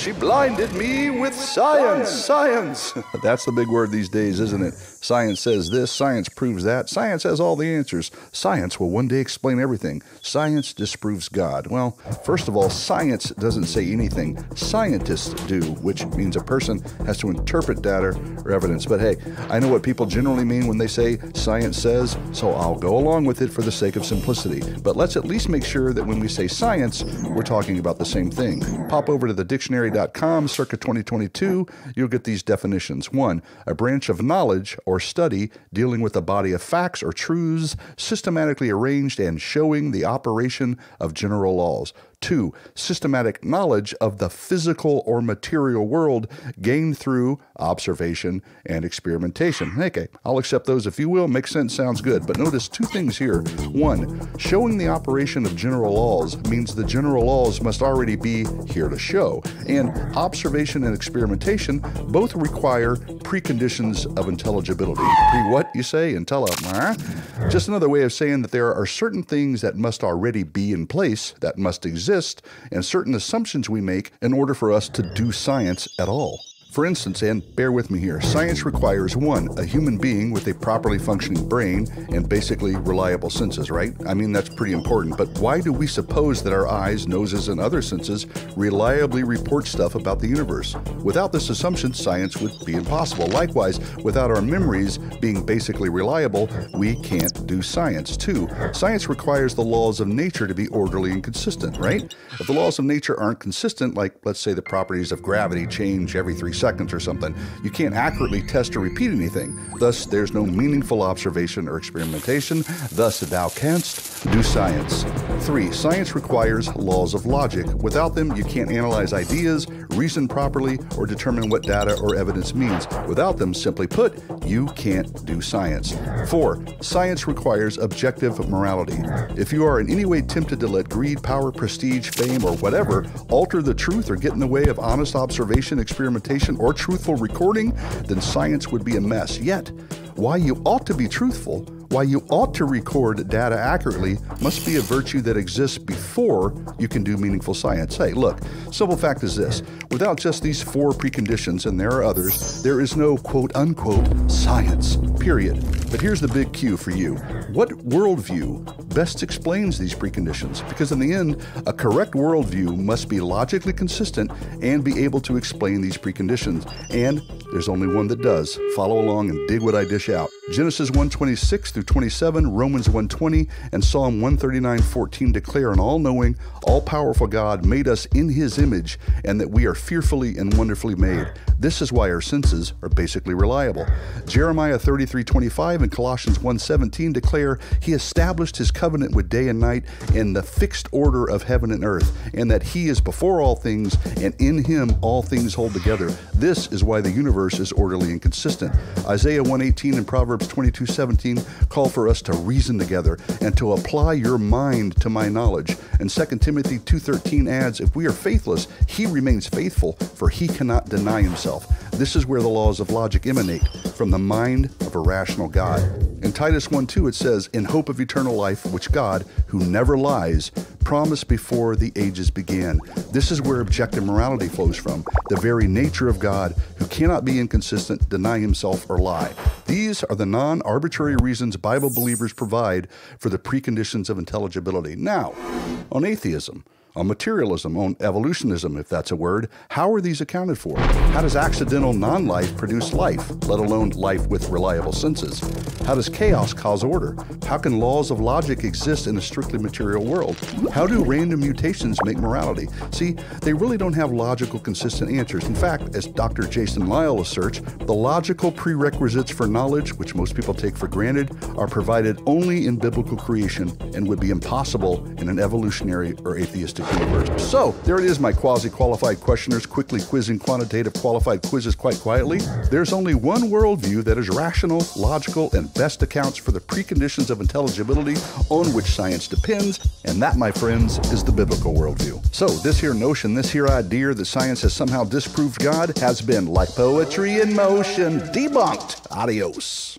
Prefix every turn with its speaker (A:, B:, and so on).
A: She blinded me with science. Science. That's the big word these days, isn't it? Science says this, science proves that, science has all the answers. Science will one day explain everything. Science disproves God. Well, first of all, science doesn't say anything. Scientists do, which means a person has to interpret data or evidence. But hey, I know what people generally mean when they say science says, so I'll go along with it for the sake of simplicity. But let's at least make sure that when we say science, we're talking about the same thing. Pop over to thedictionary.com, circa 2022, you'll get these definitions. 1, a branch of knowledge or study dealing with a body of facts or truths systematically arranged and showing the operation of general laws. 2, systematic knowledge of the physical or material world gained through observation and experimentation. Okay, I'll accept those if you will. Makes sense, sounds good. But notice 2 things here. 1, showing the operation of general laws means the general laws must already be here to show. And observation and experimentation both require preconditions of intelligibility. Pre-what, you say? Just another way of saying that there are certain things that must already be in place, that must exist, and certain assumptions we make in order for us to do science at all. For instance, and bear with me here, science requires 1, a human being with a properly functioning brain and basically reliable senses, right? I mean, that's pretty important, but why do we suppose that our eyes, noses, and other senses reliably report stuff about the universe? Without this assumption, science would be impossible. Likewise, without our memories being basically reliable, we can't do science. 2, science requires the laws of nature to be orderly and consistent, right? If the laws of nature aren't consistent, like let's say the properties of gravity change every 3 seconds or something, you can't accurately test or repeat anything. Thus, there's no meaningful observation or experimentation. Thus, thou canst do science. 3, science requires laws of logic. Without them, you can't analyze ideas, reason properly, or determine what data or evidence means. Without them, simply put, you can't do science. 4, science requires objective morality. If you are in any way tempted to let greed, power, prestige, fame, or whatever alter the truth or get in the way of honest observation, experimentation, or truthful recording, then science would be a mess. Yet, why you ought to be truthful, why you ought to record data accurately, must be a virtue that exists before you can do meaningful science. Hey, look, simple fact is this. Without just these 4 preconditions, and there are others, there is no quote-unquote science, period. But here's the big cue for you. What worldview best explains these preconditions? Because in the end, a correct worldview must be logically consistent and be able to explain these preconditions. And there's only one that does. Follow along and dig what I dish out. Genesis 1:26 through 27, Romans 1:20, and Psalm 139:14 declare an all-knowing, all-powerful God made us in His image, and that we are fearfully and wonderfully made. This is why our senses are basically reliable. Jeremiah 33:25 and Colossians 1:17 declare He established His covenant with day and night in the fixed order of heaven and earth, and that He is before all things, and in Him all things hold together. This is why the universe is orderly and consistent. Isaiah 1:18 and Proverbs 22:17 call for us to reason together and to apply your mind to my knowledge. And 2 Timothy 2:13 adds, if we are faithless, He remains faithful, for He cannot deny Himself. This is where the laws of logic emanate, from the mind of a rational God. In Titus 1:2 it says, in hope of eternal life, which God, who never lies, promised before the ages began. This is where objective morality flows from, the very nature of God, who cannot be inconsistent, deny Himself, or lie. These are the non-arbitrary reasons Bible believers provide for the preconditions of intelligibility. Now, on atheism, on materialism, on evolutionism, if that's a word, how are these accounted for? How does accidental non-life produce life, let alone life with reliable senses? How does chaos cause order? How can laws of logic exist in a strictly material world? How do random mutations make morality? See, they really don't have logical, consistent answers. In fact, as Dr. Jason Lisle asserts, the logical prerequisites for knowledge, which most people take for granted, are provided only in biblical creation and would be impossible in an evolutionary or atheistic universe. So, there it is, my quasi-qualified questioners quickly quizzing quantitative qualified quizzes quite quietly. There's only one worldview that is rational, logical, and best accounts for the preconditions of intelligibility on which science depends, and that, my friends, is the biblical worldview. So, this here notion, this here idea that science has somehow disproved God has been, like poetry in motion, debunked. Adios.